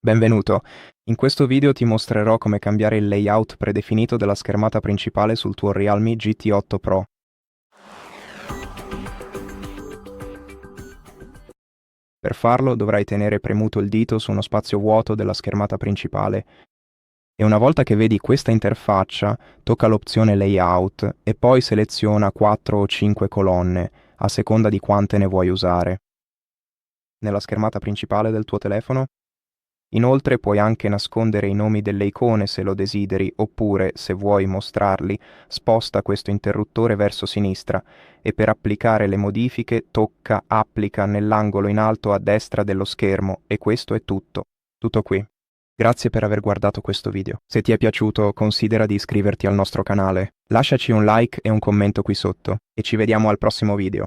Benvenuto. In questo video ti mostrerò come cambiare il layout predefinito della schermata principale sul tuo REALME GT8 Pro. Per farlo dovrai tenere premuto il dito su uno spazio vuoto della schermata principale e una volta che vedi questa interfaccia tocca l'opzione Layout e poi seleziona 4 o 5 colonne, a seconda di quante ne vuoi usare. Nella schermata principale del tuo telefono inoltre puoi anche nascondere i nomi delle icone se lo desideri, oppure, se vuoi mostrarli, sposta questo interruttore verso sinistra e per applicare le modifiche tocca applica nell'angolo in alto a destra dello schermo e questo è tutto. Tutto qui. Grazie per aver guardato questo video. Se ti è piaciuto, considera di iscriverti al nostro canale. Lasciaci un like e un commento qui sotto e ci vediamo al prossimo video.